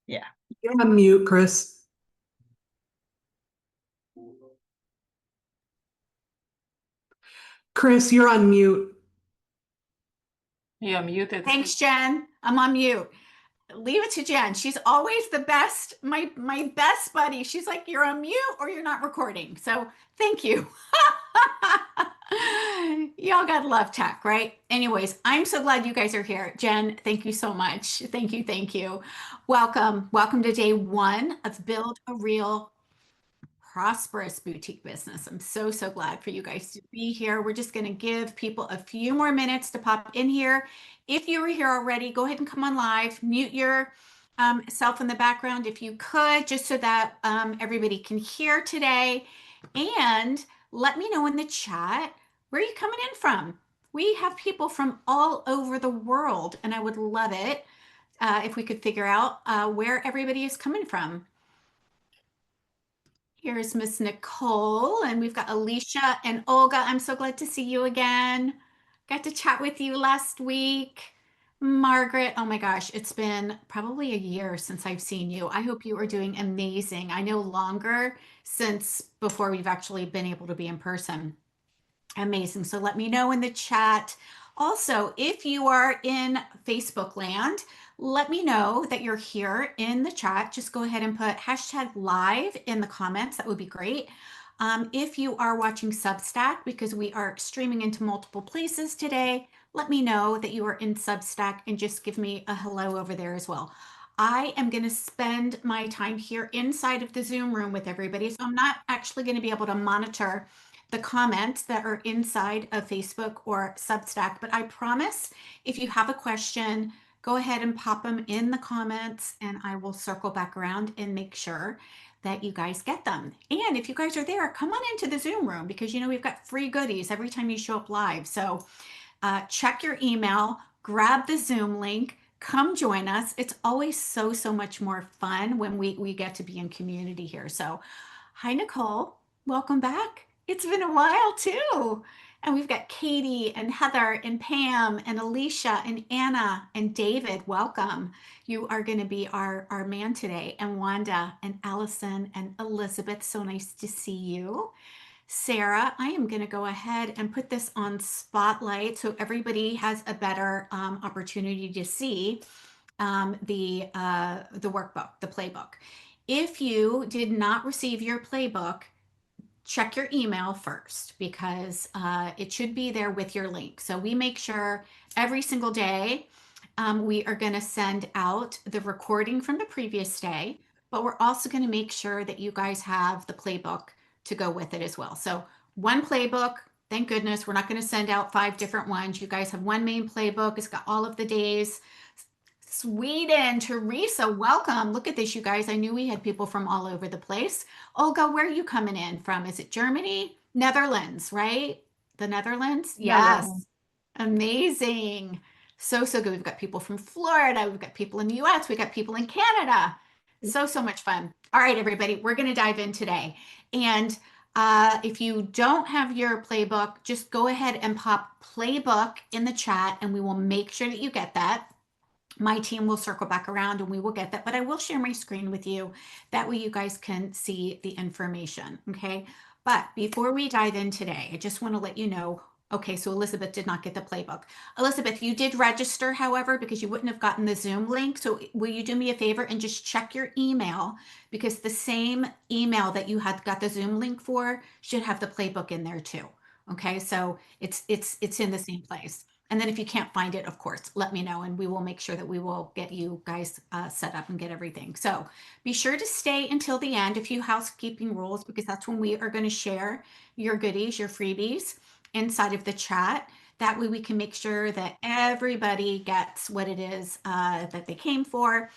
Yeah. You're on mute, Chris. Chris, you're on mute. You're muted. Thanks, Jen. I'm on mute. Leave it to Jen. She's always the best, my best buddy. She's like, you're on mute or you're not recording. So thank you. Y'all gotta love tech, right? Anyways, I'm so glad you guys are here. Jen, thank you so much. Thank you, thank you. Welcome to day one of Build a Real Prosperous Boutique Business. I'm so glad for you guys to be here. We're just gonna give people a few more minutes to pop in here. If you were here already, go ahead and come on live, mute your self in the background if you could, just so that everybody can hear today. And let me know in the chat, where are you coming in from? We have people from all over the world, and I would love it if we could figure out where everybody is coming from. Here's Miss Nicole, and we've got Alicia and Olga. I'm so glad to see you again. Got to chat with you last week. Margaret, oh my gosh, it's been probably a year since I've seen you. I hope you are doing amazing. I know longer since before we've actually been able to be in person. Amazing. So let me know in the chat. Also, if you are in Facebook land, let me know that you're here in the chat. Just go ahead and put #live in the comments. That would be great. If you are watching Substack, because we are streaming into multiple places today, let me know that you are in Substack and just give me a hello over there as well. I am going to spend my time here inside of the Zoom room with everybody. So I'm not actually going to be able to monitor the comments that are inside of Facebook or Substack, but I promise if you have a question, go ahead and pop them in the comments and I will circle back around and make sure that you guys get them. And if you guys are there, come on into the Zoom room because you know we've got free goodies every time you show up live. So check your email, grab the Zoom link, come join us. It's always so much more fun when we get to be in community here. So hi, Nicole, welcome back. It's been a while too. And we've got Katie and Heather and Pam and Alicia and Anna and David. Welcome. You are going to be our man today. And Wanda and Allison and Elizabeth. So nice to see you. Sarah, I am going to go ahead and put this on Spotlight so everybody has a better opportunity to see the workbook, the playbook. If you did not receive your playbook, check your email first because it should be there with your link. So we make sure every single day we are going to send out the recording from the previous day, but we're also going to make sure that you guys have the playbook to go with it as well. So one playbook, thank goodness, we're not going to send out 5 different ones. You guys have one main playbook. It's got all of the days. Sweden, Teresa, welcome. Look at this, you guys. I knew we had people from all over the place. Olga, where are you coming in from? Is it Germany? Netherlands, right? The Netherlands? Yes. Netherlands. Amazing. So good. We've got people from Florida. We've got people in the US. We've got people in Canada. So much fun. All right, everybody, we're going to dive in today. And if you don't have your playbook, just go ahead and pop playbook in the chat and we will make sure that you get that. My team will circle back around and we will get that, but I will share my screen with you. That way you guys can see the information, okay? But before we dive in today, I just want to let you know, okay, so Elizabeth did not get the playbook. Elizabeth, you did register, however, because you wouldn't have gotten the Zoom link. So will you do me a favor and just check your email because the same email that you had got the Zoom link for should have the playbook in there too. Okay, so it's in the same place. And then if you can't find it, of course, let me know and we will make sure that we will get you guys set up and get everything. So be sure to stay until the end, a few housekeeping rules, because that's when we are going to share your goodies, your freebies inside of the chat. That way we can make sure that everybody gets what it is that they came for.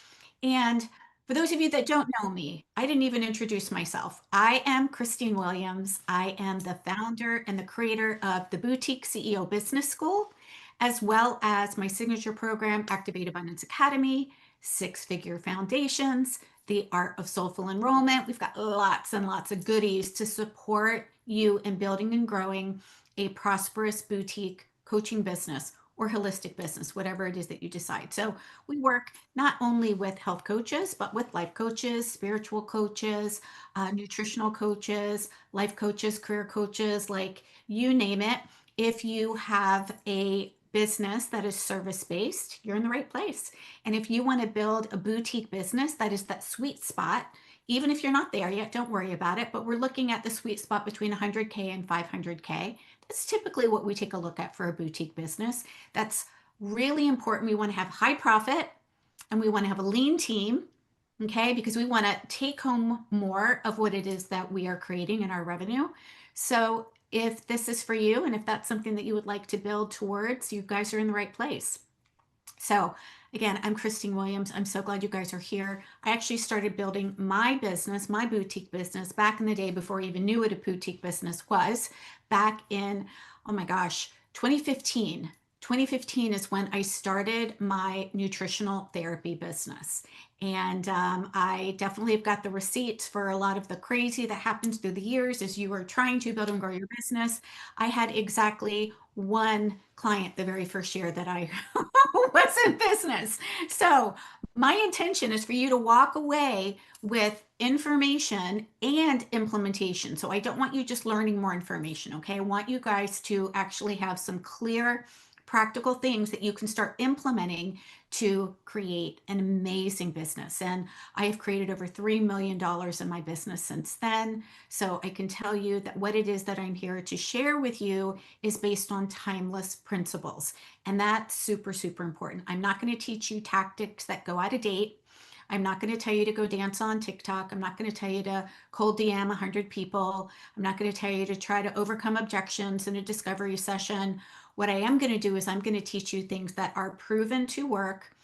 And for those of you that don't know me, I didn't even introduce myself. I am Christine Williams. I am the founder and the creator of the Boutique CEO Business School, as well as my signature program, Activate Abundance Academy, 6-Figure Foundations, the Art of Soulful Enrollment. We've got lots and lots of goodies to support you in building and growing a prosperous boutique coaching business or holistic business, whatever it is that you decide. So we work not only with health coaches, but with life coaches, spiritual coaches, nutritional coaches, life coaches, career coaches, like you name it. If you have a business that is service based, you're in the right place. And if you want to build a boutique business that is that sweet spot, even if you're not there yet, don't worry about it. But we're looking at the sweet spot between 100K and 500K. That's typically what we take a look at for a boutique business. That's really important. We want to have high profit and we want to have a lean team, okay? Because we want to take home more of what it is that we are creating in our revenue. So if this is for you and if that's something that you would like to build towards, you guys are in the right place. So again, I'm Christine Williams. I'm so glad you guys are here. I actually started building my business, my boutique business, back in the day before I even knew what a boutique business was, back in, oh my gosh, 2015. 2015 is when I started my nutritional therapy business. And I definitely have got the receipts for a lot of the crazy that happens through the years as you are trying to build and grow your business. I had exactly one client the very first year that I was in business. So my intention is for you to walk away with information and implementation. So I don't want you just learning more information, okay? I want you guys to actually have some clear, practical things that you can start implementing to create an amazing business. And I have created over $3 million in my business since then. So I can tell you that what it is that I'm here to share with you is based on timeless principles. And that's super, super important. I'm not going to teach you tactics that go out of date. I'm not going to tell you to go dance on TikTok. I'm not going to tell you to cold DM 100 people. I'm not going to tell you to try to overcome objections in a discovery session. What I am going to do is I'm going to teach you things that are proven to work,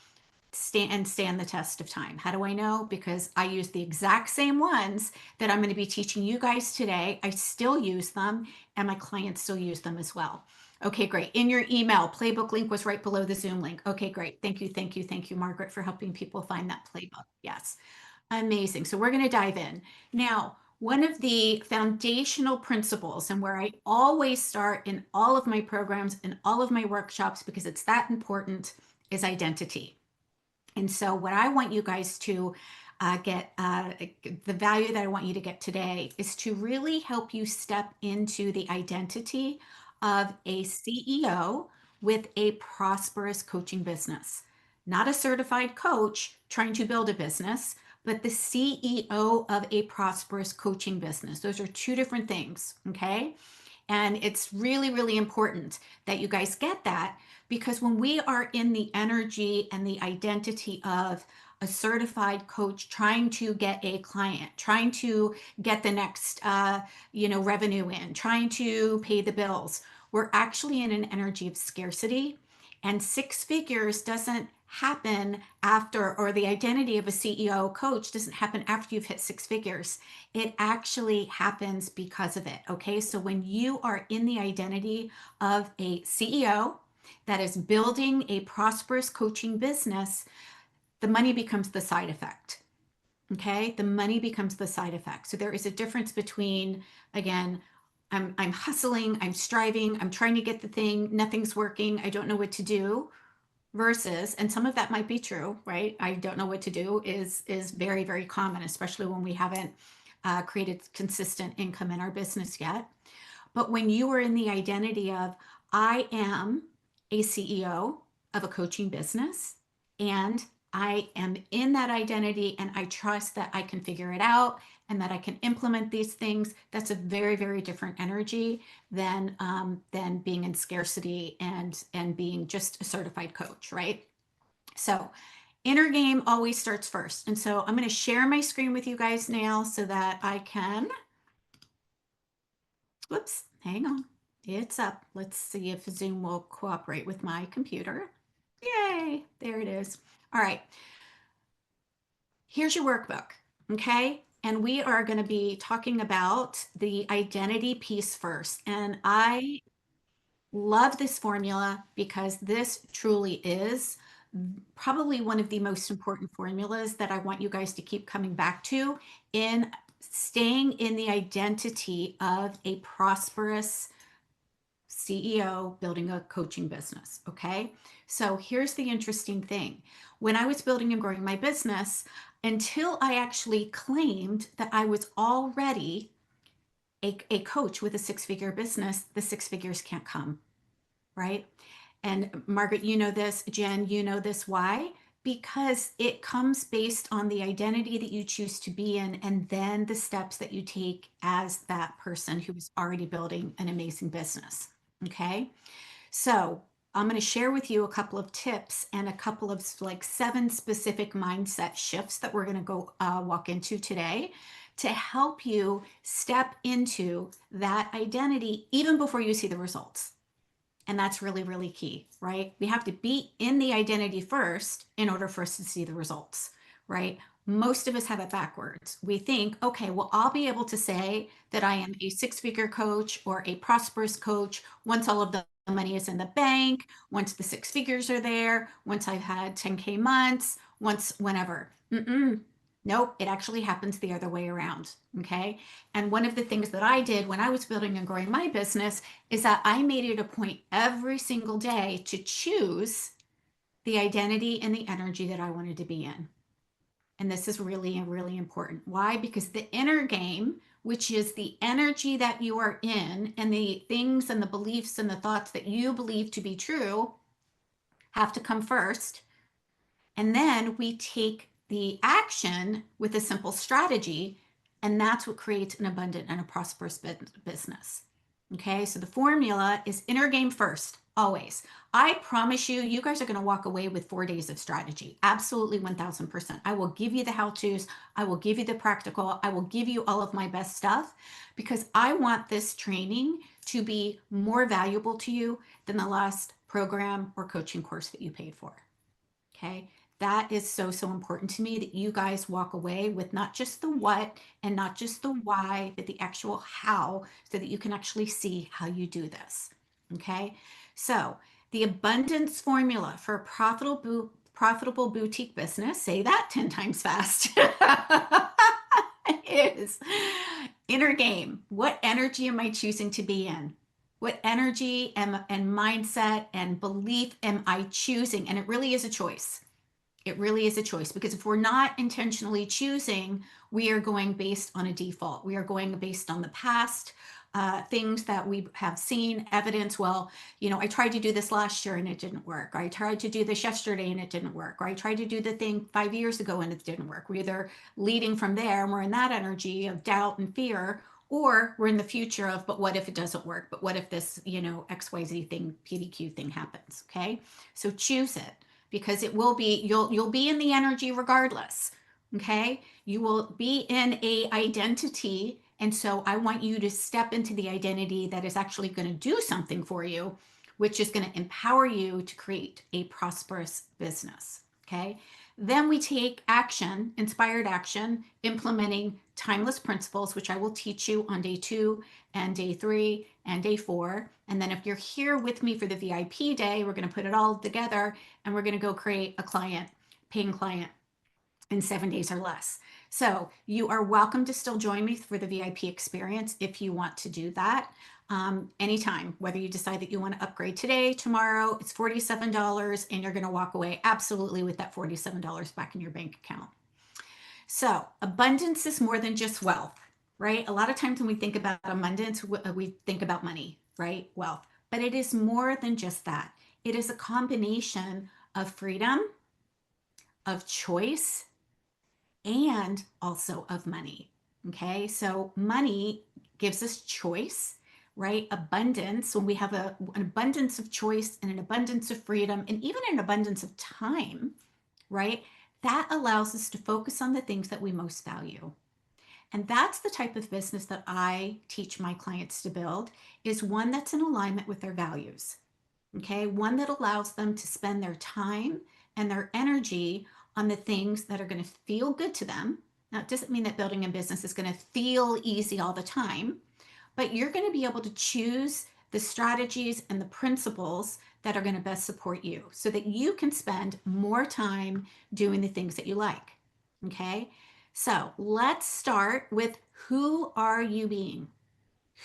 stand the test of time. How do I know? Because I use the exact same ones that I'm going to be teaching you guys today. I still use them and my clients still use them as well. Okay, great. In your email, playbook link was right below the Zoom link. Okay, great. Thank you, thank you, thank you, Margaret, for helping people find that playbook. Yes, amazing. So we're going to dive in. Now, one of the foundational principles and where I always start in all of my programs and all of my workshops, because it's that important, is identity. And so what I want you guys to get, the value that I want you to get today is to really help you step into the identity of a CEO with a prosperous coaching business. Not a certified coach trying to build a business, but the CEO of a prosperous coaching business. Those are two different things, okay? And it's really, really important that you guys get that, because when we are in the energy and the identity of a certified coach trying to get a client, trying to get the next, revenue in, trying to pay the bills, we're actually in an energy of scarcity. And six figures doesn't happen after, or the identity of a CEO coach doesn't happen after you've hit six figures. It actually happens because of it. Okay. So when you are in the identity of a CEO that is building a prosperous coaching business, the money becomes the side effect. Okay. The money becomes the side effect. So there is a difference between, again, I'm hustling, I'm striving, I'm trying to get the thing, nothing's working, I don't know what to do, versus, and some of that might be true, right? I don't know what to do is very, very common, especially when we haven't created consistent income in our business yet. But when you are in the identity of, I am a CEO of a coaching business, and I am in that identity and I trust that I can figure it out and that I can implement these things, that's a very, very different energy than being in scarcity and being just a certified coach, right? So inner game always starts first. And so I'm going to share my screen with you guys now so that I can, whoops, hang on. It's up. Let's see if Zoom will cooperate with my computer. Yay, there it is. All right. Here's your workbook, okay? And we are going to be talking about the identity piece first. And I love this formula because this truly is probably one of the most important formulas that I want you guys to keep coming back to in staying in the identity of a prosperous CEO building a coaching business. Okay. So here's the interesting thing. When I was building and growing my business, until I actually claimed that I was already a coach with a six-figure business, the six figures can't come, right? And Margaret, you know this, Jen, you know this. Why? Because it comes based on the identity that you choose to be in, and then the steps that you take as that person who is already building an amazing business. Okay. So I'm going to share with you a couple of tips and a couple of like 7 specific mindset shifts that we're going to go walk into today to help you step into that identity even before you see the results. And that's really, really key, right? We have to be in the identity first in order for us to see the results, right? Most of us have it backwards. We think, okay, well, I'll be able to say that I am a six-figure coach or a prosperous coach once all of the money is in the bank, once the 6 figures are there, once I've had 10K months, once whenever. Nope, it actually happens the other way around. Okay. And one of the things that I did when I was building and growing my business is that I made it a point every single day to choose the identity and the energy that I wanted to be in. And this is really, really important. Why? Because the inner game, which is the energy that you are in and the things and the beliefs and the thoughts that you believe to be true, have to come first. And then we take the action with a simple strategy, and that's what creates an abundant and a prosperous business. Okay, so the formula is inner game first, always. I promise you, you guys are going to walk away with 4 days of strategy. Absolutely 1000%. I will give you the how to's. I will give you the practical. I will give you all of my best stuff because I want this training to be more valuable to you than the last program or coaching course that you paid for. Okay. That is so, so important to me that you guys walk away with not just the what and not just the why, but the actual how so that you can actually see how you do this. Okay. So the abundance formula for a profitable boutique business, say that 10 times fast, is inner game. What energy am I choosing to be in? What energy and mindset and belief am I choosing? And it really is a choice. It really is a choice because if we're not intentionally choosing, we are going based on a default. We are going based on the past, things that we have seen, evidence. Well, I tried to do this last year and it didn't work. Or I tried to do this yesterday and it didn't work. Or I tried to do the thing 5 years ago and it didn't work. We're either leading from there and we're in that energy of doubt and fear, or we're in the future of, but what if it doesn't work? But what if this, XYZ thing, PDQ thing happens? Okay. So choose it because it will be, you'll be in the energy regardless. Okay. You will be in a identity. And so I want you to step into the identity that is actually going to do something for you, which is going to empower you to create a prosperous business. Okay. Then we take action, inspired action, implementing timeless principles, which I will teach you on day 2 and day 3 and day 4. And then if you're here with me for the VIP day, we're going to put it all together and we're going to go create a client, paying client in 7 days or less. So you are welcome to still join me for the VIP experience if you want to do that. Anytime, whether you decide that you want to upgrade today, tomorrow, it's $47 and you're going to walk away absolutely with that $47 back in your bank account. So abundance is more than just wealth, right? A lot of times when we think about abundance, we think about money, right? Wealth, but it is more than just that. It is a combination of freedom, of choice, and also of money. Okay, so money gives us choice, right? Abundance, when we have an abundance of choice and an abundance of freedom and even an abundance of time, right? That allows us to focus on the things that we most value. And that's the type of business that I teach my clients to build, is one that's in alignment with their values. Okay, one that allows them to spend their time and their energy on the things that are going to feel good to them. Now, it doesn't mean that building a business is going to feel easy all the time, but you're going to be able to choose the strategies and the principles that are going to best support you so that you can spend more time doing the things that you like. Okay, so let's start with, who are you being?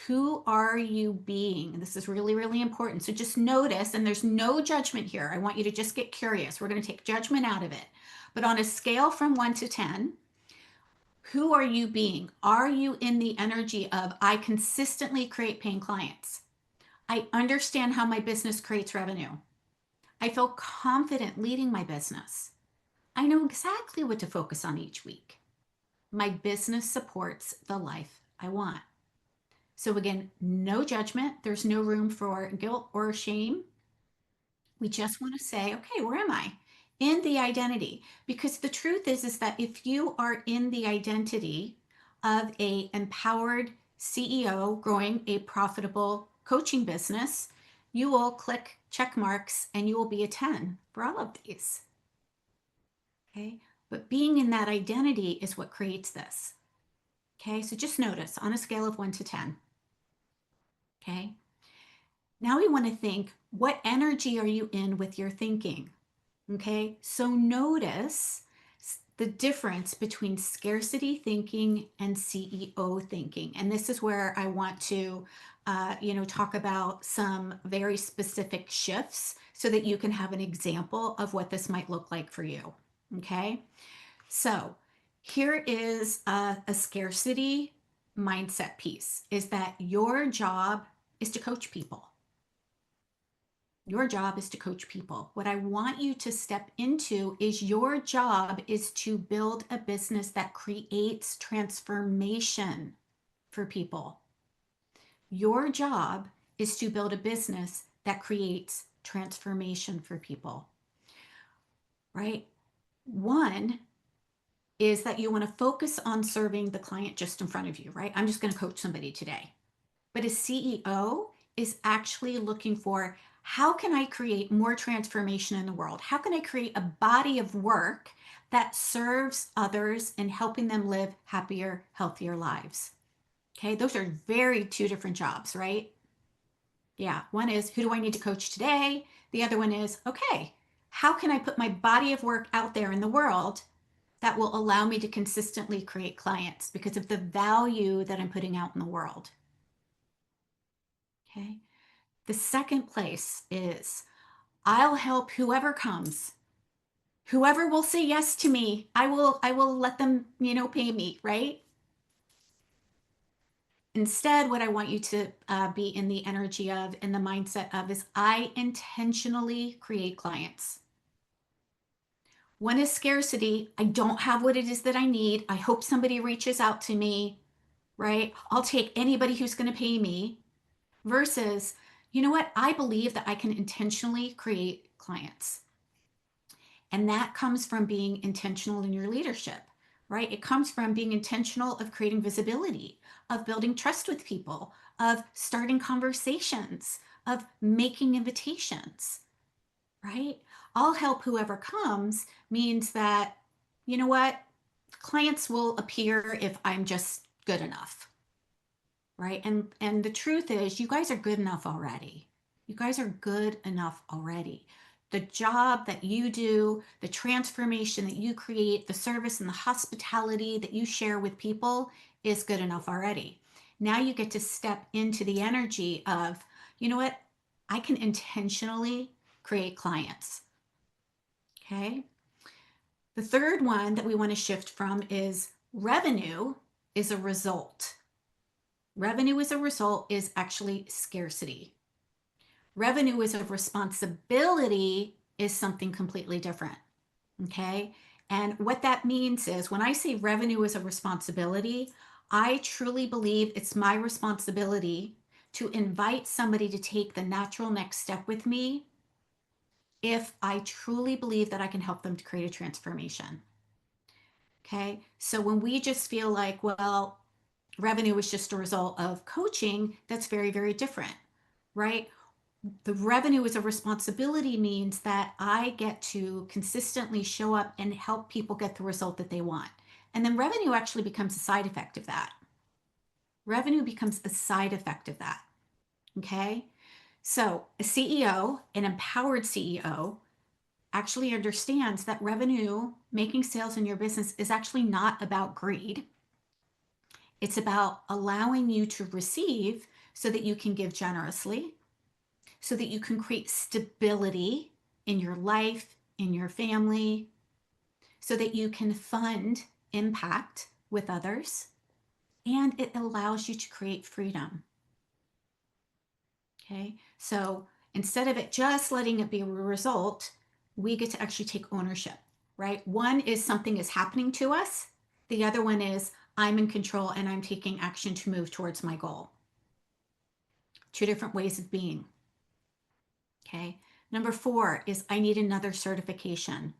Who are you being? This is really, really important. So just notice, and there's no judgment here. I want you to just get curious. We're going to take judgment out of it. But on a scale from 1 to 10, who are you being? Are you in the energy of, I consistently create paying clients? I understand how my business creates revenue. I feel confident leading my business. I know exactly what to focus on each week. My business supports the life I want. So again, no judgment. There's no room for guilt or shame. We just want to say, okay, where am I? In the identity. Because the truth is that if you are in the identity of a empowered CEO growing a profitable coaching business, you will click check marks and you will be a 10 for all of these. Okay. But being in that identity is what creates this. Okay. So just notice on a scale of 1 to 10. Okay. Now we want to think, what energy are you in with your thinking? Okay, so notice the difference between scarcity thinking and CEO thinking. And this is where I want to, talk about some very specific shifts so that you can have an example of what this might look like for you. Okay, so here is a scarcity mindset piece, is that your job is to coach people. Your job is to coach people. What I want you to step into is your job is to build a business that creates transformation for people. Your job is to build a business that creates transformation for people, right? One is that you want to focus on serving the client just in front of you, right? I'm just going to coach somebody today. But a CEO is actually looking for, how can I create more transformation in the world? How can I create a body of work that serves others and helping them live happier, healthier lives? Okay, those are very two different jobs, right? Yeah, one is, who do I need to coach today? The other one is, okay, how can I put my body of work out there in the world that will allow me to consistently create clients because of the value that I'm putting out in the world? Okay. The second place is, I'll help whoever comes. Whoever will say yes to me, I will let them, pay me, right? Instead, what I want you to be in the energy of, in the mindset of, is I intentionally create clients. One is scarcity. I don't have what it is that I need. I hope somebody reaches out to me, right? I'll take anybody who's going to pay me. Versus, you know what? I believe that I can intentionally create clients. And that comes from being intentional in your leadership, right? It comes from being intentional of creating visibility, of building trust with people, of starting conversations, of making invitations, right? I'll help whoever comes means that, you know what? Clients will appear if I'm just good enough, right? And the truth is, you guys are good enough already. You guys are good enough already. The job that you do, the transformation that you create, the service and the hospitality that you share with people is good enough already. Now you get to step into the energy of, you know what? I can intentionally create clients. Okay. The third one that we want to shift from is, revenue is a result. Revenue as a result is actually scarcity. Revenue as a responsibility is something completely different. Okay. And what that means is, when I say revenue is a responsibility, I truly believe it's my responsibility to invite somebody to take the natural next step with me if I truly believe that I can help them to create a transformation. Okay. So when we just feel like, well, revenue is just a result of coaching, that's very, very different, right? The revenue as a responsibility means that I get to consistently show up and help people get the result that they want. And then revenue actually becomes a side effect of that. Revenue becomes a side effect of that. Okay. So a CEO, an empowered CEO, actually understands that revenue, making sales in your business, is actually not about greed. It's about allowing you to receive so that you can give generously, so that you can create stability in your life, in your family, so that you can fund impact with others, and it allows you to create freedom. Okay, so instead of it just letting it be a result, we get to actually take ownership, right? One is something is happening to us. The other one is I'm in control and I'm taking action to move towards my goal. Two different ways of being. Okay. Number 4 is I need another certification,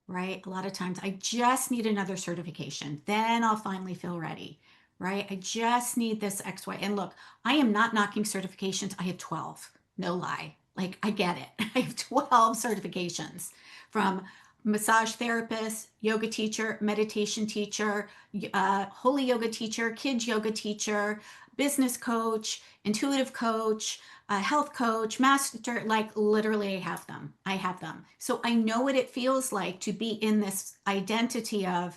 right? A lot of times I just need another certification. Then I'll finally feel ready, right? I just need this X, Y. And look, I am not knocking certifications. I have 12. No lie. Like I get it. I have 12 certifications from massage therapist, yoga teacher, meditation teacher, holy yoga teacher, kids yoga teacher, business coach, intuitive coach, health coach, master, like literally I have them. I have them. So I know what it feels like to be in this identity of,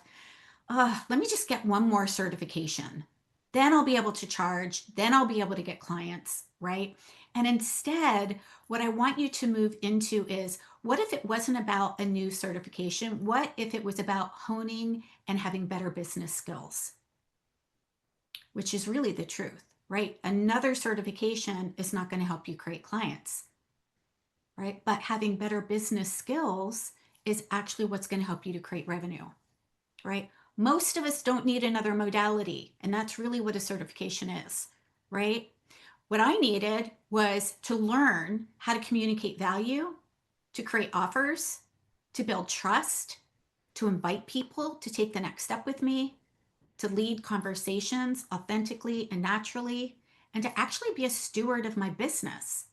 let me just get one more certification. Then I'll be able to charge. Then I'll be able to get clients, right? And instead, what I want you to move into is what if it wasn't about a new certification? What if it was about honing and having better business skills? Which is really the truth, right? Another certification is not going to help you create clients, right? But having better business skills is actually what's going to help you to create revenue, right? Most of us don't need another modality, and that's really what a certification is, right? What I needed was to learn how to communicate value, to create offers, to build trust, to invite people to take the next step with me, to lead conversations authentically and naturally, and to actually be a steward of my business.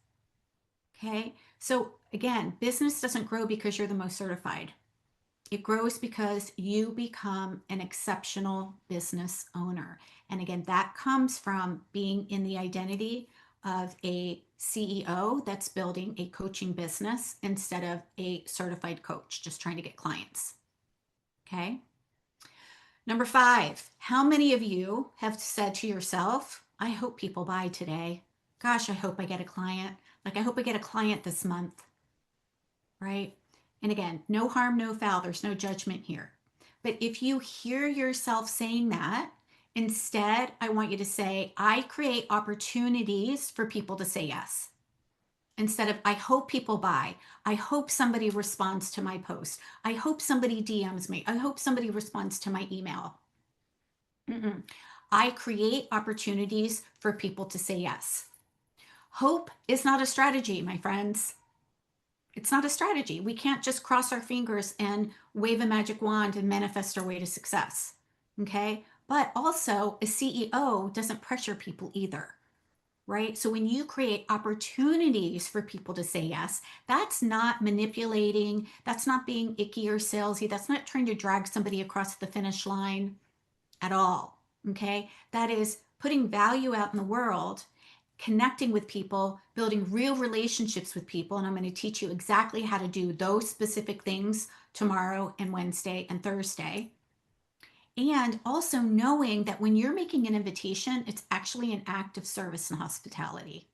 Okay. So again, business doesn't grow because you're the most certified. It grows because you become an exceptional business owner. And again, that comes from being in the identity of a CEO that's building a coaching business instead of a certified coach just trying to get clients. Okay. Number 5, how many of you have said to yourself, I hope people buy today. Gosh, I hope I get a client. Like, I hope I get a client this month, right? And again, no harm, no foul. There's no judgment here. But if you hear yourself saying that, instead, I want you to say, I create opportunities for people to say yes. Instead of, I hope people buy. I hope somebody responds to my post. I hope somebody DMs me. I hope somebody responds to my email. I create opportunities for people to say yes. Hope is not a strategy, my friends. It's not a strategy. We can't just cross our fingers and wave a magic wand and manifest our way to success. Okay. But also, a CEO doesn't pressure people either, right? So when you create opportunities for people to say yes, that's not manipulating. That's not being icky or salesy. That's not trying to drag somebody across the finish line at all. Okay. That is putting value out in the world, connecting with people, building real relationships with people. And I'm going to teach you exactly how to do those specific things tomorrow and Wednesday and Thursday. And also knowing that when you're making an invitation, it's actually an act of service and hospitality.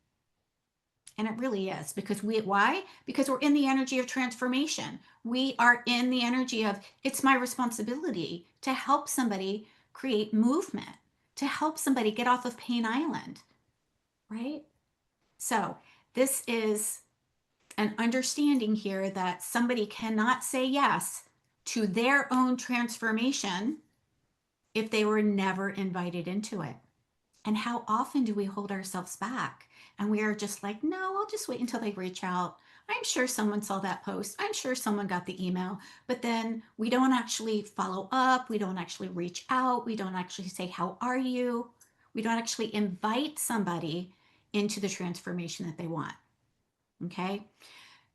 And it really is because why? Because we're in the energy of transformation. We are in the energy of it's my responsibility to help somebody create movement, to help somebody get off of Pain Island, right? So this is an understanding here that somebody cannot say yes to their own transformation if they were never invited into it. And how often do we hold ourselves back? And we are just like, no, I'll just wait until they reach out. I'm sure someone saw that post. I'm sure someone got the email. But then we don't actually follow up. We don't actually reach out. We don't actually say, how are you? We don't actually invite somebody into the transformation that they want. Okay.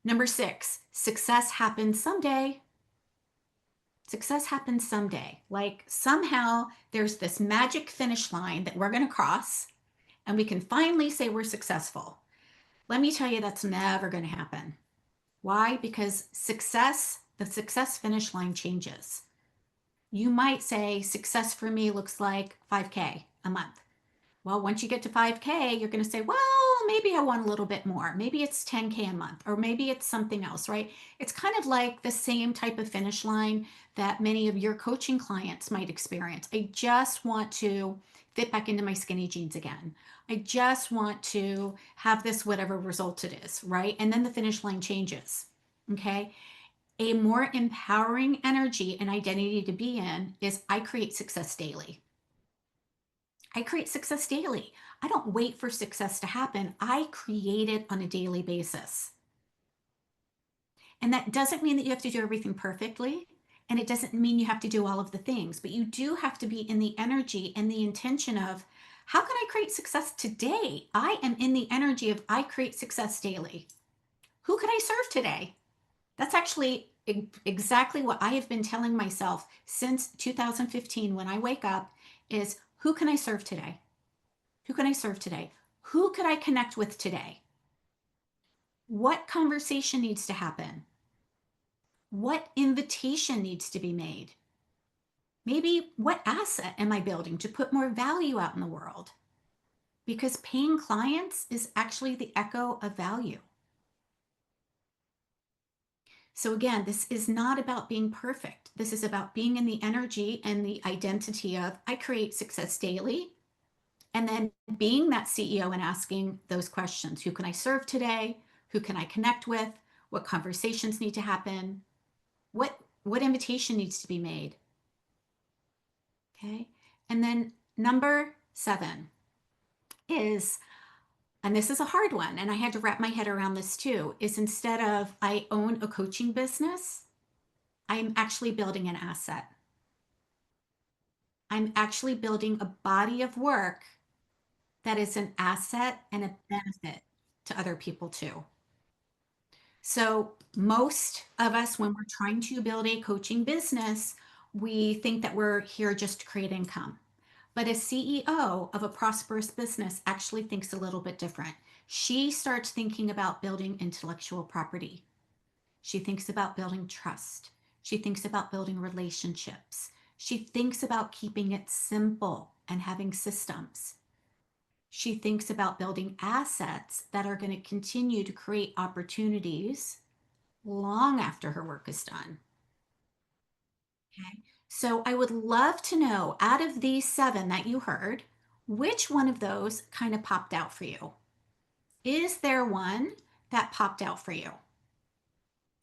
Number 6, success happens someday. Success happens someday. Like somehow there's this magic finish line that we're going to cross and we can finally say we're successful. Let me tell you, that's never going to happen. Why? Because the success finish line changes. You might say success for me looks like 5K a month. Well, once you get to 5K, you're going to say, well, maybe I want a little bit more. Maybe it's 10K a month, or maybe it's something else, right? It's kind of like the same type of finish line that many of your coaching clients might experience. I just want to fit back into my skinny jeans again. I just want to have this, whatever result it is, right? And then the finish line changes. Okay. A more empowering energy and identity to be in is I create success daily. I create success daily. I don't wait for success to happen. I create it on a daily basis. And that doesn't mean that you have to do everything perfectly. And it doesn't mean you have to do all of the things, but you do have to be in the energy and the intention of how can I create success today? I am in the energy of I create success daily. Who can I serve today? That's actually exactly what I have been telling myself since 2015 when I wake up is who can I serve today? Who can I serve today? Who could I connect with today? What conversation needs to happen? What invitation needs to be made? Maybe what asset am I building to put more value out in the world? Because paying clients is actually the echo of value. So again, this is not about being perfect. This is about being in the energy and the identity of I create success daily. And then being that CEO and asking those questions. Who can I serve today? Who can I connect with? What conversations need to happen? What invitation needs to be made? Okay. And then number 7 is, and this is a hard one, and I had to wrap my head around this too, is instead of I own a coaching business, I'm actually building an asset. I'm actually building a body of work that is an asset and a benefit to other people too. So, most of us, when we're trying to build a coaching business, we think that we're here just to create income. But a CEO of a prosperous business actually thinks a little bit different. She starts thinking about building intellectual property. She thinks about building trust. She thinks about building relationships. She thinks about keeping it simple and having systems. She thinks about building assets that are going to continue to create opportunities long after her work is done. Okay. So I would love to know out of these 7 that you heard, which one of those kind of popped out for you? Is there one that popped out for you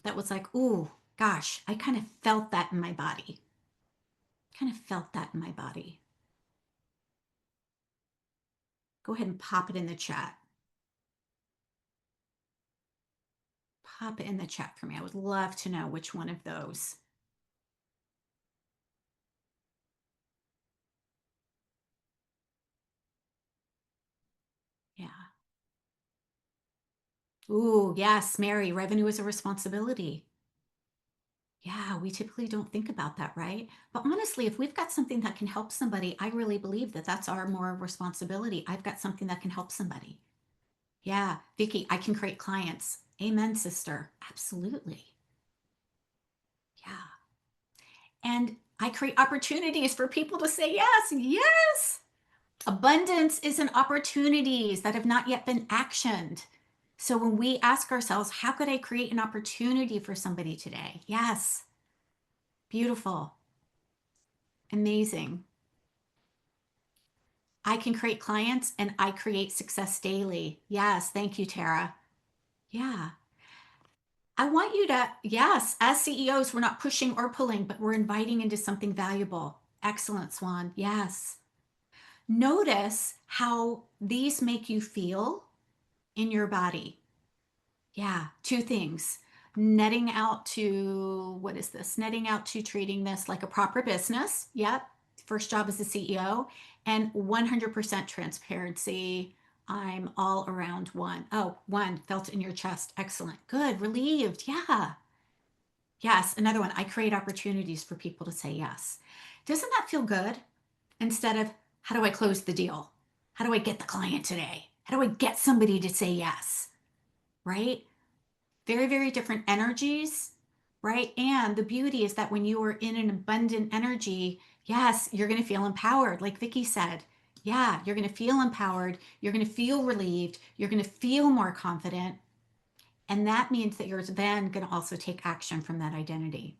that was like, ooh, gosh, I kind of felt that in my body? Kind of felt that in my body. Go ahead and pop it in the chat. Pop it in the chat for me. I would love to know which one of those. Yeah. Ooh, yes, Mary, revenue is a responsibility. Yeah, we typically don't think about that, right? But honestly, if we've got something that can help somebody, I really believe that that's our more responsibility. I've got something that can help somebody. Yeah, Vicky, I can create clients. Amen, sister. Absolutely. Yeah. And I create opportunities for people to say yes, yes. Abundance is in opportunities that have not yet been actioned. So when we ask ourselves, how could I create an opportunity for somebody today? Yes. Beautiful. Amazing. I can create clients and I create success daily. Yes. Thank you, Tara. Yeah. I want you to, yes, as CEOs, we're not pushing or pulling, but we're inviting into something valuable. Excellent, Swan. Yes. Notice how these make you feel in your body. Yeah, 2 things. Netting out to, what is this? Netting out to treating this like a proper business. Yep. First job as a CEO, and 100% transparency. I'm all around 1. Oh, 1 felt in your chest. Excellent. Good. Relieved. Yeah. Yes. Another one. I create opportunities for people to say yes. Doesn't that feel good? Instead of how do I close the deal? How do I get the client today? How do I get somebody to say yes? Right? Very, very different energies, right? And the beauty is that when you are in an abundant energy, yes, you're going to feel empowered. Like Vicky said, Yeah, you're going to feel empowered. You're going to feel relieved. You're going to feel more confident. And that means that you're then going to also take action from that identity.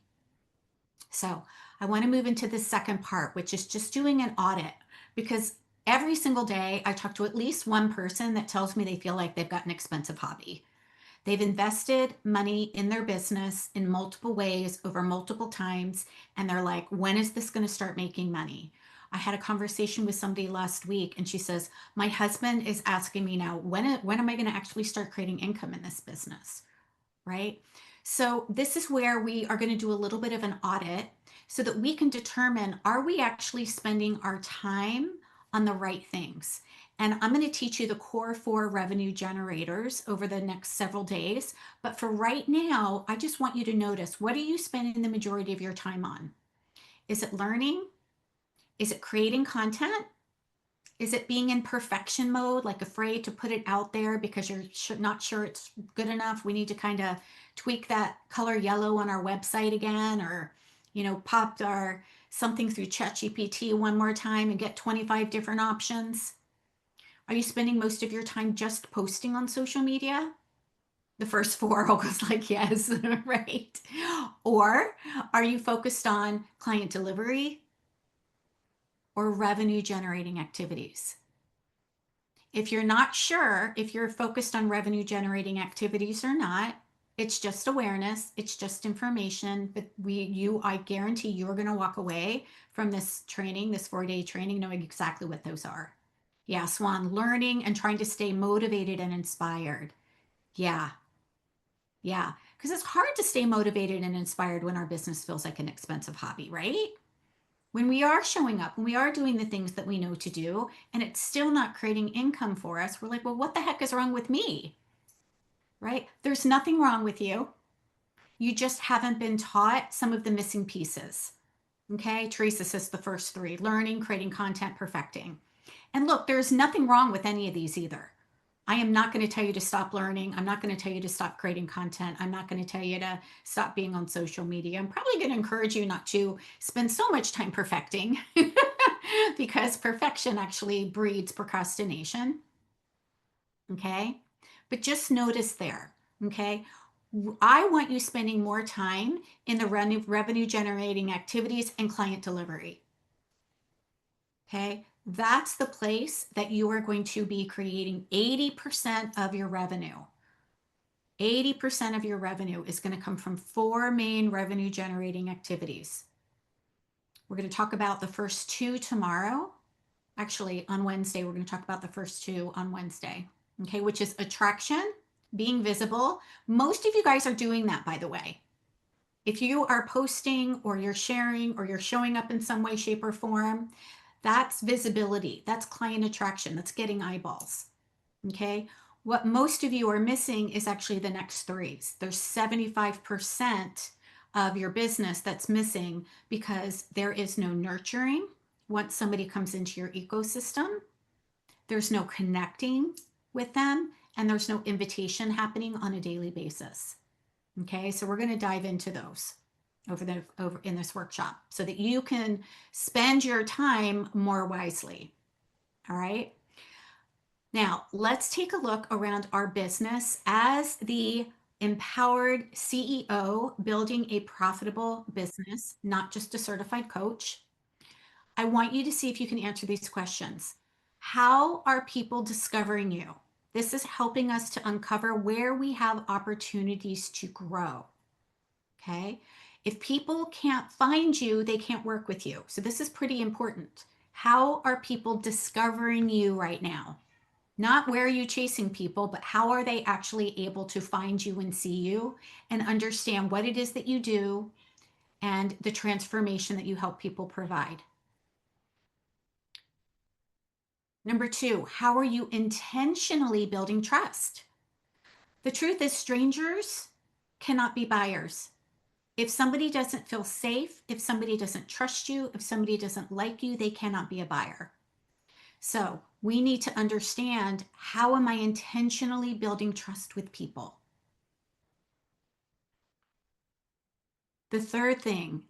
So I want to move into the second part, which is just doing an audit, because every single day I talk to at least one person that tells me they feel like they've got an expensive hobby. They've invested money in their business in multiple ways over multiple times, and they're like, when is this going to start making money? I had a conversation with somebody last week, and she says, my husband is asking me now, when am I going to actually start creating income in this business? Right? So this is where we are going to do a little bit of an audit so that we can determine, are we actually spending our time on the right things? And I'm going to teach you the core 4 revenue generators over the next several days. But for right now, I just want you to notice, what are you spending the majority of your time on? Is it learning? Is it creating content? Is it being in perfection mode, like afraid to put it out there because you're not sure it's good enough? We need to kind of tweak that color yellow on our website again, or, popped our something through ChatGPT one more time and get 25 different options. Are you spending most of your time just posting on social media? The first 4 all goes like yes, right? Or are you focused on client delivery or revenue generating activities? If you're not sure if you're focused on revenue generating activities or not, it's just awareness, it's just information, but I guarantee you're going to walk away from this training, this 4-day training, knowing exactly what those are. Yeah, Swan, learning and trying to stay motivated and inspired. Yeah, yeah, because it's hard to stay motivated and inspired when our business feels like an expensive hobby, right? When we are showing up, when we are doing the things that we know to do, and it's still not creating income for us, we're like, well, what the heck is wrong with me? Right? There's nothing wrong with you. You just haven't been taught some of the missing pieces. Okay. Teresa says the first 3: learning, creating content, perfecting. And look, there's nothing wrong with any of these either. I am not going to tell you to stop learning. I'm not going to tell you to stop creating content. I'm not going to tell you to stop being on social media. I'm probably going to encourage you not to spend so much time perfecting because perfection actually breeds procrastination. Okay. But just notice there. Okay. I want you spending more time in the revenue generating activities and client delivery. Okay. That's the place that you are going to be creating 80% of your revenue. 80% of your revenue is going to come from 4 main revenue generating activities. We're going to talk about the first 2 tomorrow. Actually, on Wednesday, we're going to talk about the first 2 on Wednesday. Okay, which is attraction, being visible. Most of you guys are doing that, by the way. If you are posting or you're sharing or you're showing up in some way, shape, or form, that's visibility. That's client attraction. That's getting eyeballs. Okay. What most of you are missing is actually the next 3. There's 75% of your business that's missing because there is no nurturing once somebody comes into your ecosystem. There's no connecting with them, and there's no invitation happening on a daily basis. Okay, so we're going to dive into those over in this workshop so that you can spend your time more wisely. All right. Now, let's take a look around our business as the empowered CEO building a profitable business, not just a certified coach. I want you to see if you can answer these questions. How are people discovering you? This is helping us to uncover where we have opportunities to grow. Okay. If people can't find you, they can't work with you. So this is pretty important. How are people discovering you right now? Not where are you chasing people, but how are they actually able to find you and see you and understand what it is that you do and the transformation that you help people provide. Number 2, how are you intentionally building trust? The truth is, strangers cannot be buyers. If somebody doesn't feel safe, if somebody doesn't trust you, if somebody doesn't like you, they cannot be a buyer. So we need to understand, how am I intentionally building trust with people? The third thing,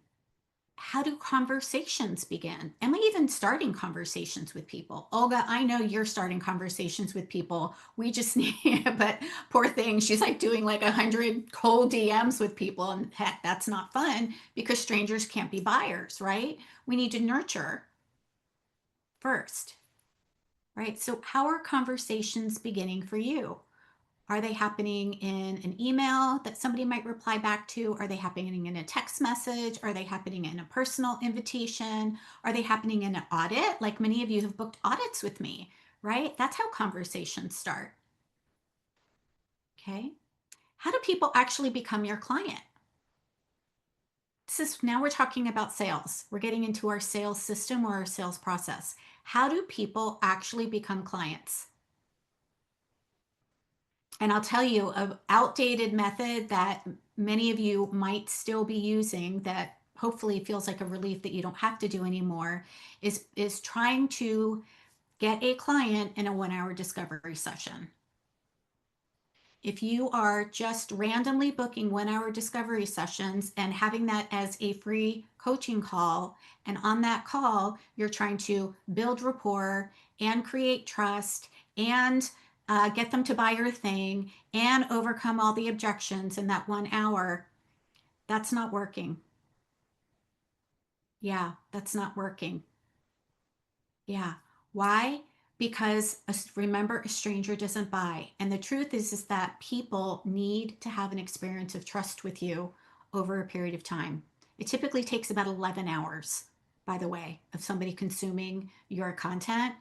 how do conversations begin? Am I even starting conversations with people? Olga, I know you're starting conversations with people. We just need, but poor thing, she's like doing like 100 cold DMs with people. And heck, that's not fun because strangers can't be buyers, right? We need to nurture first, right? So, how are conversations beginning for you? Are they happening in an email that somebody might reply back to? Are they happening in a text message? Are they happening in a personal invitation? Are they happening in an audit? Like many of you have booked audits with me, right? That's how conversations start. Okay. How do people actually become your client? This is now we're talking about sales. We're getting into our sales system or our sales process. How do people actually become clients? And I'll tell you an outdated method that many of you might still be using that hopefully feels like a relief that you don't have to do anymore is trying to get a client in a 1 hour discovery session. If you are just randomly booking 1 hour discovery sessions and having that as a free coaching call, and on that call, you're trying to build rapport and create trust and get them to buy your thing and overcome all the objections in that 1 hour, that's not working. Yeah, that's not working. Yeah. Why? Because remember, a stranger doesn't buy. And the truth is that people need to have an experience of trust with you over a period of time. It typically takes about 11 hours, by the way, of somebody consuming your content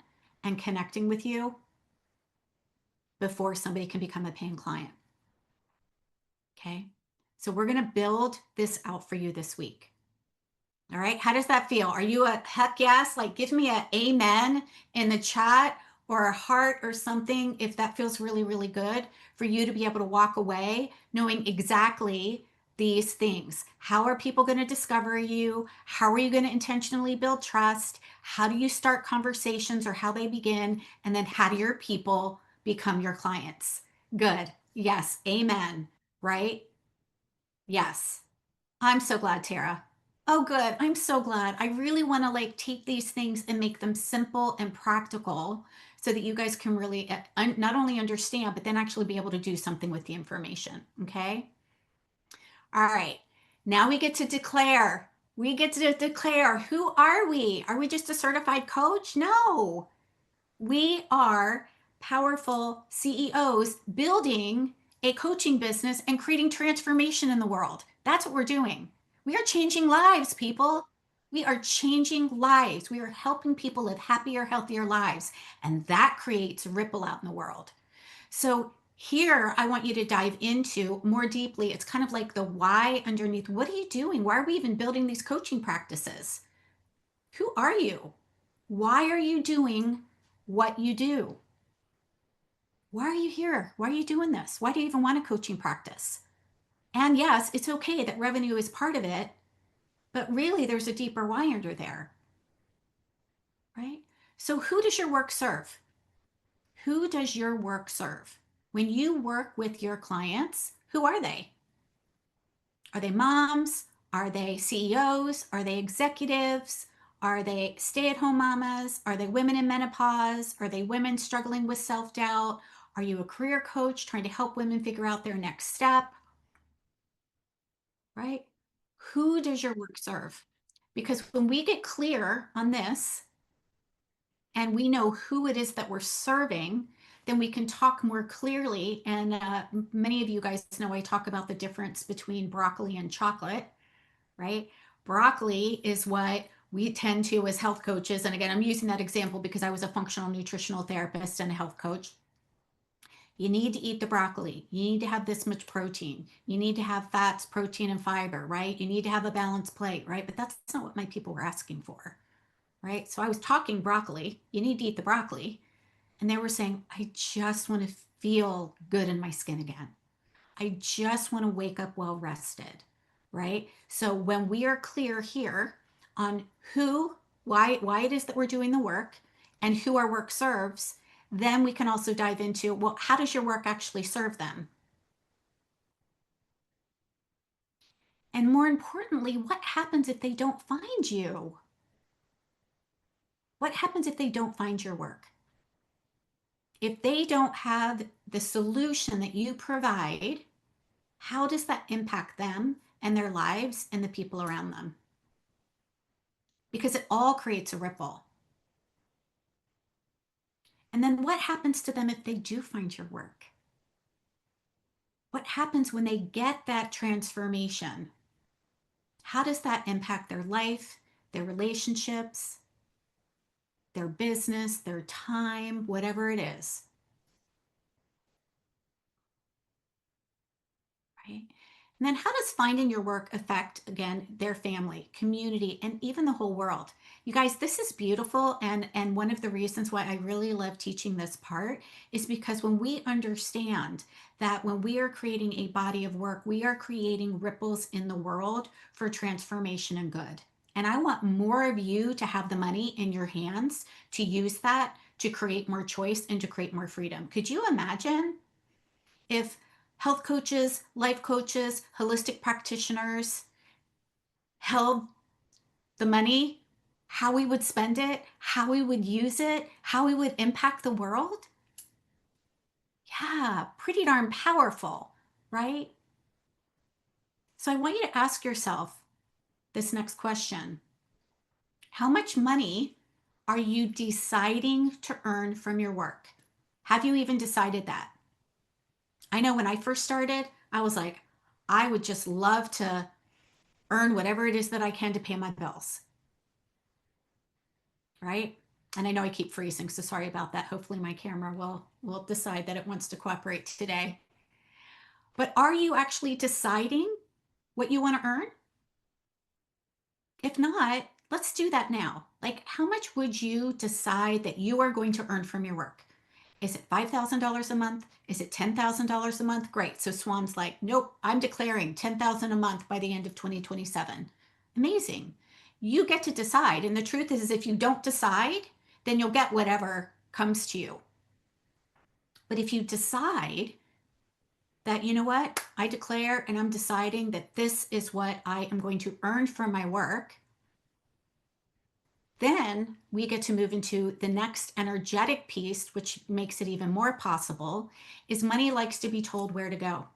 and connecting with you before somebody can become a paying client. Okay. So we're going to build this out for you this week. All right. How does that feel? Are you a heck yes? Like give me a amen in the chat or a heart or something if that feels really, really good for you to be able to walk away knowing exactly these things. How are people going to discover you? How are you going to intentionally build trust? How do you start conversations or how they begin? And then how do your people become your clients? Good. Yes. Amen. Right? Yes. I'm so glad, Tara. Oh, good. I'm so glad. I really want to like take these things and make them simple and practical so that you guys can really not only understand, but then actually be able to do something with the information. Okay. All right. Now we get to declare. We get to declare who are we? Are we just a certified coach? No. We are powerful CEOs building a coaching business and creating transformation in the world. That's what we're doing. We are changing lives, people. We are changing lives. We are helping people live happier, healthier lives. And that creates a ripple out in the world. So, here I want you to dive into more deeply. It's kind of like the why underneath. What are you doing? Why are we even building these coaching practices? Who are you? Why are you doing what you do? Why are you here? Why are you doing this? Why do you even want a coaching practice? And yes, it's okay that revenue is part of it, but really there's a deeper why under there, right? So, who does your work serve? Who does your work serve? When you work with your clients, who are they? Are they moms? Are they CEOs? Are they executives? Are they stay at home mamas? Are they women in menopause? Are they women struggling with self doubt? Are you a career coach trying to help women figure out their next step? Right? Who does your work serve? Because when we get clear on this and we know who it is that we're serving, then we can talk more clearly. And many of you guys know I talk about the difference between broccoli and chocolate, right? Broccoli is what we tend to as health coaches. And again, I'm using that example because I was a functional nutritional therapist and a health coach. You need to eat the broccoli. You need to have this much protein. You need to have fats, protein, and fiber, right? You need to have a balanced plate, right? But that's not what my people were asking for, right? So I was talking broccoli. You need to eat the broccoli. And they were saying, I just want to feel good in my skin again. I just want to wake up well rested, right? So when we are clear here on why it is that we're doing the work and who our work serves, then we can also dive into, well, how does your work actually serve them? And more importantly, what happens if they don't find you? What happens if they don't find your work? If they don't have the solution that you provide, how does that impact them and their lives and the people around them? Because it all creates a ripple. And then what happens to them if they do find your work? What happens when they get that transformation? How does that impact their life, their relationships, their business, their time, whatever it is? Right? And then how does finding your work affect, again, their family, community, and even the whole world? You guys, this is beautiful. And one of the reasons why I really love teaching this part is because when we understand that when we are creating a body of work, we are creating ripples in the world for transformation and good. And I want more of you to have the money in your hands to use that to create more choice and to create more freedom. Could you imagine if health coaches, life coaches, holistic practitioners held the money, how we would spend it, how we would use it, how we would impact the world? Yeah, pretty darn powerful, right? So I want you to ask yourself this next question. How much money are you deciding to earn from your work? Have you even decided that? I know when I first started, I was like, I would just love to earn whatever it is that I can to pay my bills. Right? And I know I keep freezing, so sorry about that. Hopefully my camera will decide that it wants to cooperate today. But are you actually deciding what you want to earn? If not, let's do that now. Like, how much would you decide that you are going to earn from your work? Is it $5,000 a month? Is it $10,000 a month? Great. So Swan's like, nope, I'm declaring 10,000 a month by the end of 2027. Amazing. You get to decide. And the truth is if you don't decide, then you'll get whatever comes to you. But if you decide that, you know what, I declare and I'm deciding that this is what I am going to earn from my work, then we get to move into the next energetic piece, which makes it even more possible, is money likes to be told where to go.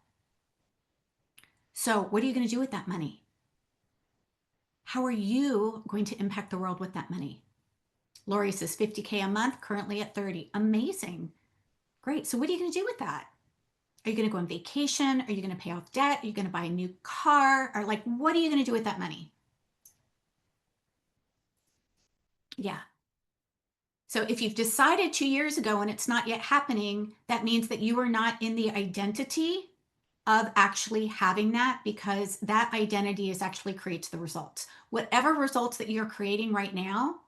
So what are you going to do with that money? How are you going to impact the world with that money? Lori says 50K a month, currently at 30. Amazing. Great. So what are you going to do with that? Are you going to go on vacation? Are you going to pay off debt? Are you going to buy a new car? Or like, what are you going to do with that money? Yeah. So if you've decided 2 years ago and it's not yet happening, that means that you are not in the identity of actually having that, because that identity is actually creates the results. Whatever results that you're creating right now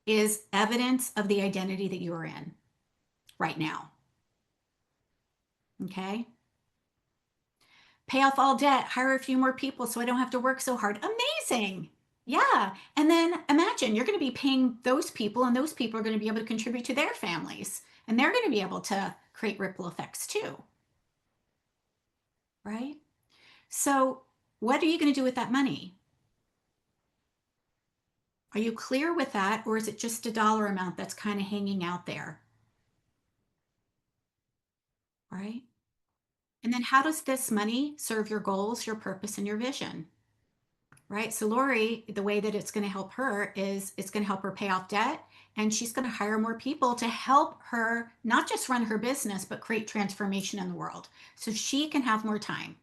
is evidence of the identity that you are in right now. Okay. Pay off all debt, hire a few more people so I don't have to work so hard. Amazing. Yeah. And then imagine you're going to be paying those people, and those people are going to be able to contribute to their families, and they're going to be able to create ripple effects too. Right? So, what are you going to do with that money? Are you clear with that, or is it just a dollar amount that's kind of hanging out there? Right? And then how does this money serve your goals, your purpose, and your vision? Right? So Lori, the way that it's going to help her is it's going to help her pay off debt, and she's going to hire more people to help her not just run her business, but create transformation in the world so she can have more time.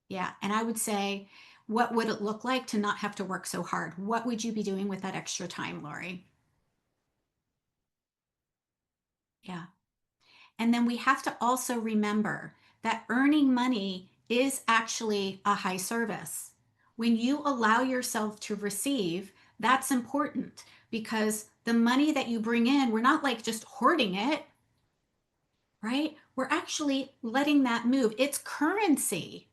Yeah. And I would say, what would it look like to not have to work so hard? What would you be doing with that extra time, Lori? Yeah. And then we have to also remember that earning money is actually a high service. When you allow yourself to receive, that's important, because the money that you bring in, we're not like just hoarding it, right? We're actually letting that move. It's currency.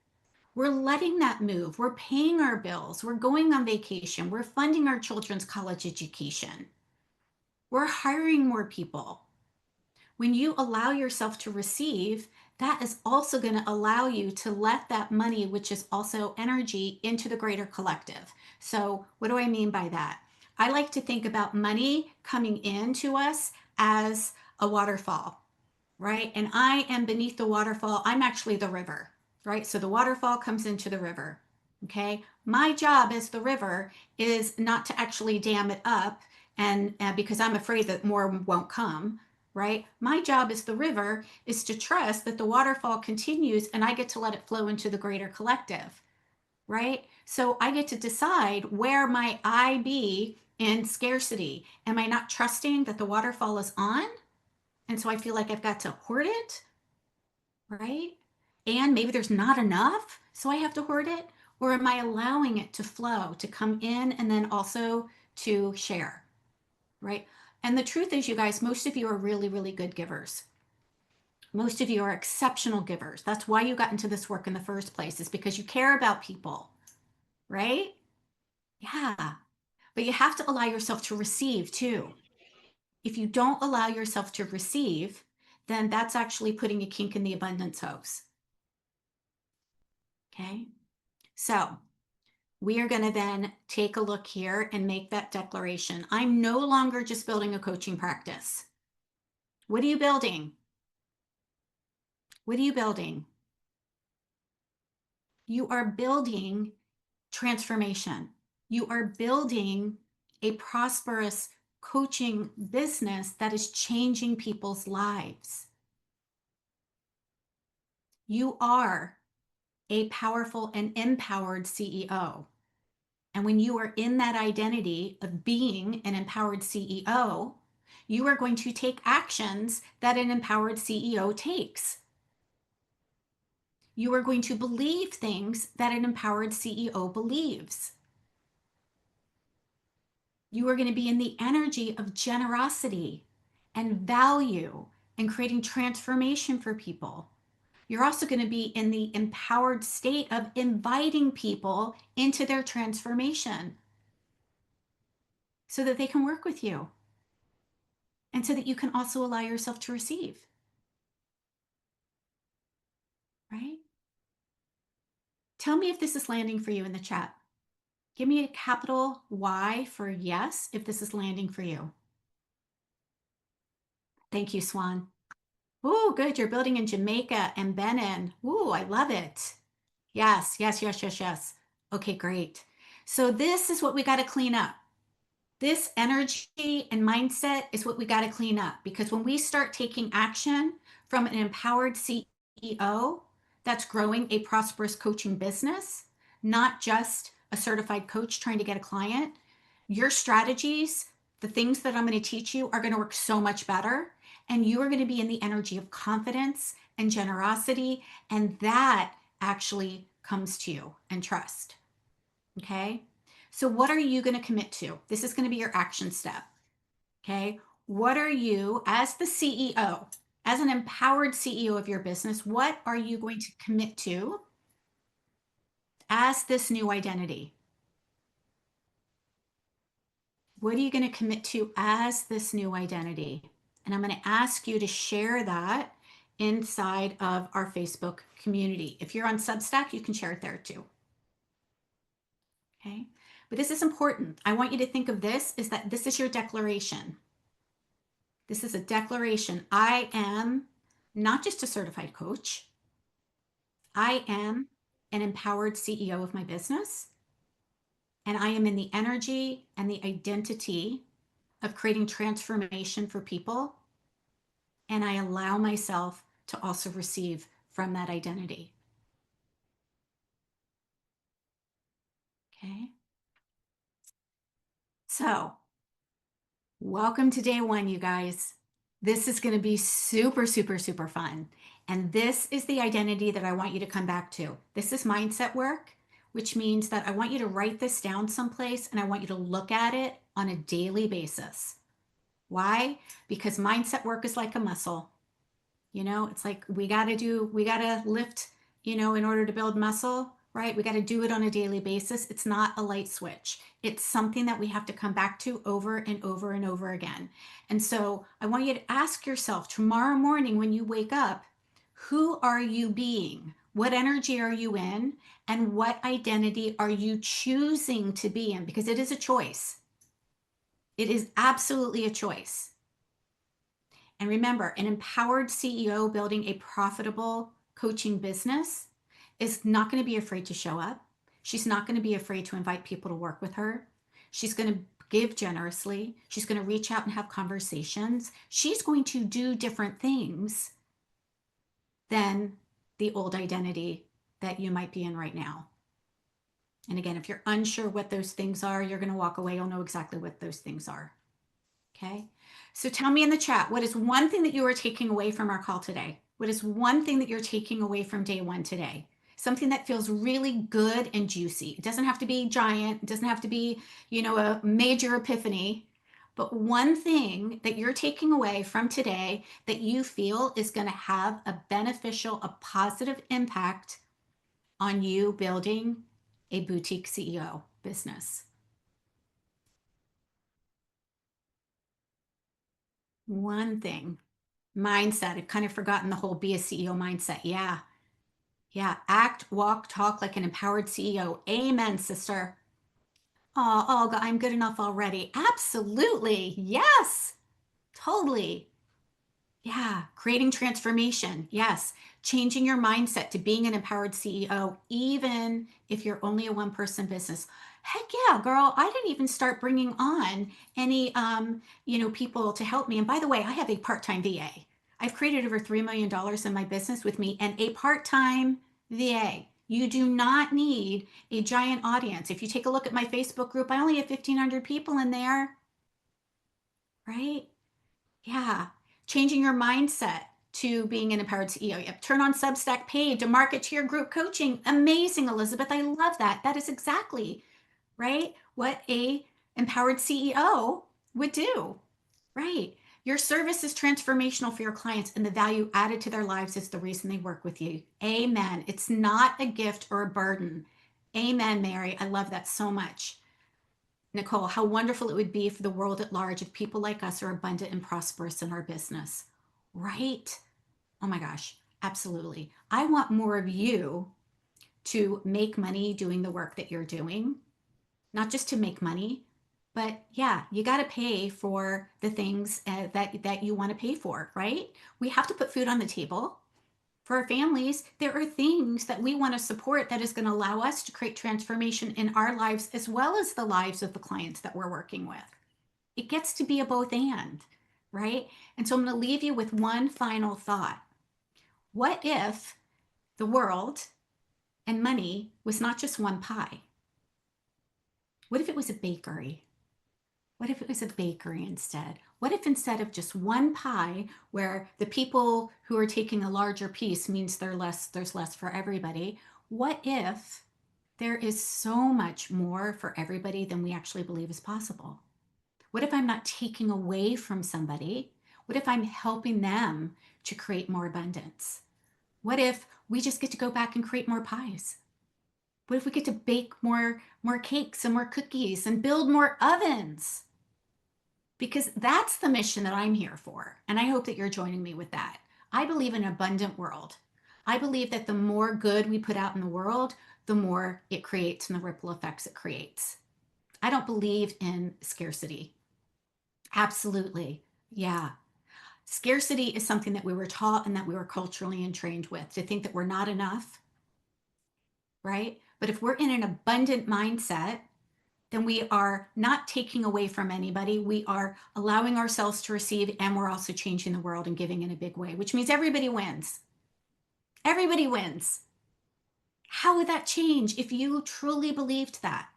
We're letting that move. We're paying our bills. We're going on vacation. We're funding our children's college education. We're hiring more people. When you allow yourself to receive, that is also going to allow you to let that money, which is also energy, into the greater collective. So, what do I mean by that? I like to think about money coming into us as a waterfall, right? And I am beneath the waterfall. I'm actually the river, right? So the waterfall comes into the river. Okay. My job as the river is not to actually dam it up and because I'm afraid that more won't come, right? My job as the river is to trust that the waterfall continues and I get to let it flow into the greater collective, right? So I get to decide where might I be in scarcity. Am I not trusting that the waterfall is on? And so I feel like I've got to hoard it, right? And maybe there's not enough, so I have to hoard it. Or am I allowing it to flow, to come in, and then also to share, right? And the truth is, you guys, most of you are really, really good givers. Most of you are exceptional givers. That's why you got into this work in the first place, is because you care about people, right? Yeah. But you have to allow yourself to receive too. If you don't allow yourself to receive, then that's actually putting a kink in the abundance hose. Okay. So we are going to then take a look here and make that declaration. I'm no longer just building a coaching practice. What are you building? What are you building? You are building transformation. You are building a prosperous coaching business that is changing people's lives. You are a powerful and empowered CEO. And when you are in that identity of being an empowered CEO, you are going to take actions that an empowered CEO takes. You are going to believe things that an empowered CEO believes. You are going to be in the energy of generosity and value and creating transformation for people. You're also going to be in the empowered state of inviting people into their transformation so that they can work with you and so that you can also allow yourself to receive. Right? Tell me if this is landing for you in the chat. Give me a capital Y for yes if this is landing for you. Thank you, Swan. Oh, good. You're building in Jamaica and Benin. Ooh, I love it. Yes, yes, yes, yes, yes. Okay, great. So this is what we got to clean up. This energy and mindset is what we got to clean up, because when we start taking action from an empowered CEO that's growing a prosperous coaching business, not just a certified coach trying to get a client, your strategies, the things that I'm going to teach you are going to work so much better. And you are going to be in the energy of confidence and generosity. And that actually comes to you, and trust. Okay. So what are you going to commit to? This is going to be your action step. Okay. What are you, as the CEO, as an empowered CEO of your business, what are you going to commit to as this new identity? What are you going to commit to as this new identity? And I'm going to ask you to share that inside of our Facebook community. If you're on Substack, you can share it there too. Okay. But this is important. I want you to think of this is that this is your declaration. This is a declaration. I am not just a certified coach. I am an empowered CEO of my business. And I am in the energy and the identity of creating transformation for people. And I allow myself to also receive from that identity. Okay. So, welcome to day one, you guys. This is going to be super, super, super fun. And this is the identity that I want you to come back to. This is mindset work, which means that I want you to write this down someplace and I want you to look at it on a daily basis. Why? Because mindset work is like a muscle. You know, it's like we got to lift, in order to build muscle, right? We got to do it on a daily basis. It's not a light switch. It's something that we have to come back to over and over and over again. And so I want you to ask yourself tomorrow morning when you wake up, Who are you being? What energy are you in? And what identity are you choosing to be in? Because it is a choice. It is absolutely a choice. And remember, an empowered CEO building a profitable coaching business is not going to be afraid to show up. She's not going to be afraid to invite people to work with her. She's going to give generously. She's going to reach out and have conversations. She's going to do different things than the old identity that you might be in right now. And again, if you're unsure what those things are, you're going to walk away. You'll know exactly what those things are. Okay. So tell me in the chat, what is one thing that you are taking away from our call today? What is one thing that you're taking away from day one today? Something that feels really good and juicy. It doesn't have to be giant. It doesn't have to be, a major epiphany, but one thing that you're taking away from today that you feel is going to have a beneficial, a positive impact on you building a boutique CEO business. One thing. Mindset. I've kind of forgotten the whole be a CEO mindset. Yeah. Yeah. Act, walk, talk like an empowered CEO. Amen, sister. Oh, Olga, I'm good enough already. Absolutely. Yes. Totally. Yeah. Creating transformation. Yes. Changing your mindset to being an empowered CEO, even if you're only a one-person business. Heck yeah, girl. I didn't even start bringing on any, people to help me. And by the way, I have a part-time VA. I've created over $3 million in my business with me and a part-time VA. You do not need a giant audience. If you take a look at my Facebook group, I only have 1,500 people in there, right? Yeah. Changing your mindset to being an empowered CEO. Yep. Turn on Substack paid to market to your group coaching. Amazing, Elizabeth. I love that. That is exactly right what a empowered CEO would do. Right. Your service is transformational for your clients, and the value added to their lives is the reason they work with you. Amen. It's not a gift or a burden. Amen, Mary. I love that so much. Nicole, how wonderful it would be for the world at large if people like us are abundant and prosperous in our business, right? Oh my gosh, absolutely. I want more of you to make money doing the work that you're doing, not just to make money, but yeah, you got to pay for the things that you want to pay for, right? We have to put food on the table. For our families, there are things that we want to support that is going to allow us to create transformation in our lives as well as the lives of the clients that we're working with. It gets to be a both and, right? And so I'm going to leave you with one final thought. What if the world and money was not just one pie? What if it was a bakery? What if it was a bakery instead? What if instead of just one pie where the people who are taking a larger piece means there's less for everybody? What if there is so much more for everybody than we actually believe is possible? What if I'm not taking away from somebody? What if I'm helping them to create more abundance? What if we just get to go back and create more pies? What if we get to bake more cakes and more cookies and build more ovens? Because that's the mission that I'm here for. And I hope that you're joining me with that. I believe in an abundant world. I believe that the more good we put out in the world, the more it creates and the ripple effects it creates. I don't believe in scarcity. Absolutely. Yeah. Scarcity is something that we were taught and that we were culturally entrained with, to think that we're not enough, right? But if we're in an abundant mindset, then we are not taking away from anybody. We are allowing ourselves to receive, and we're also changing the world and giving in a big way, which means everybody wins. Everybody wins. How would that change if you truly believed that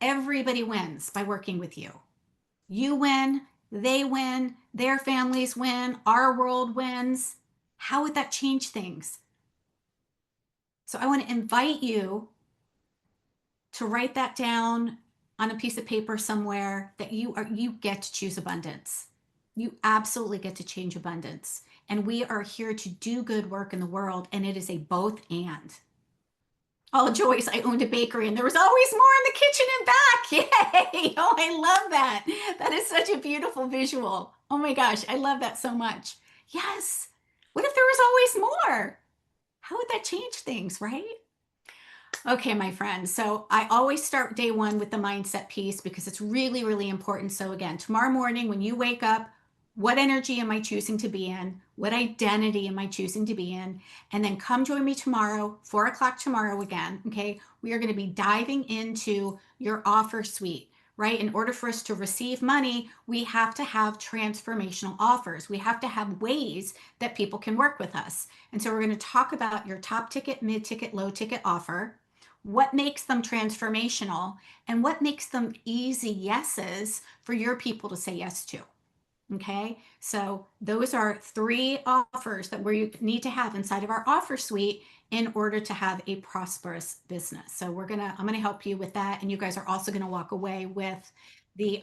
everybody wins by working with you? You win, they win, their families win, our world wins. How would that change things? So I want to invite you to write that down on a piece of paper somewhere, that you get to choose abundance. You absolutely get to change abundance. And we are here to do good work in the world, and it is a both and. Oh, Joyce, I owned a bakery and there was always more in the kitchen and back. Yay. Oh, I love that. That is such a beautiful visual. Oh my gosh, I love that so much. Yes. What if there was always more? How would that change things, right? Okay, my friends. So I always start day one with the mindset piece because it's really, really important. So, again, tomorrow morning when you wake up, what energy am I choosing to be in? What identity am I choosing to be in? And then come join me tomorrow, 4 o'clock tomorrow again. Okay. We are going to be diving into your offer suite, right? In order for us to receive money, we have to have transformational offers. We have to have ways that people can work with us. And so we're going to talk about your top ticket, mid ticket, low ticket offer, what makes them transformational, and what makes them easy yeses for your people to say yes to. Okay, so those are 3 offers that we need to have inside of our offer suite in order to have a prosperous business. So I'm gonna help you with that, and you guys are also gonna walk away with the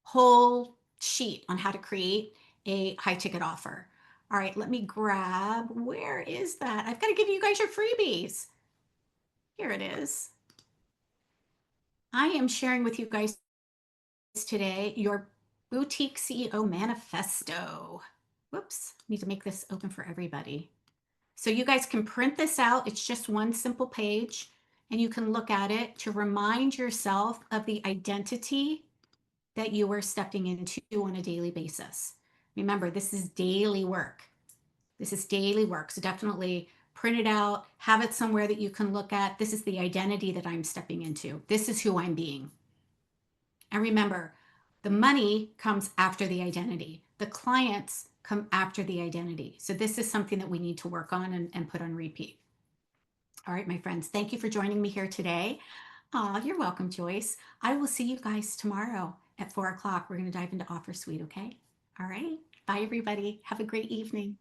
whole sheet on how to create a high ticket offer. All right, let me grab, where is that? I've got to give you guys your freebies. Here it is. I am sharing with you guys today your Boutique CEO Manifesto. Whoops, need to make this open for everybody. So you guys can print this out. It's just one simple page, and you can look at it to remind yourself of the identity that you are stepping into on a daily basis. Remember, this is daily work. This is daily work. So definitely print it out, have it somewhere that you can look at. This is the identity that I'm stepping into. This is who I'm being. And remember, the money comes after the identity. The clients come after the identity. So this is something that we need to work on and put on repeat. All right, my friends, thank you for joining me here today. You're welcome, Joyce. I will see you guys tomorrow at 4 o'clock. We're going to dive into Offer Suite, okay? All right. Bye, everybody. Have a great evening.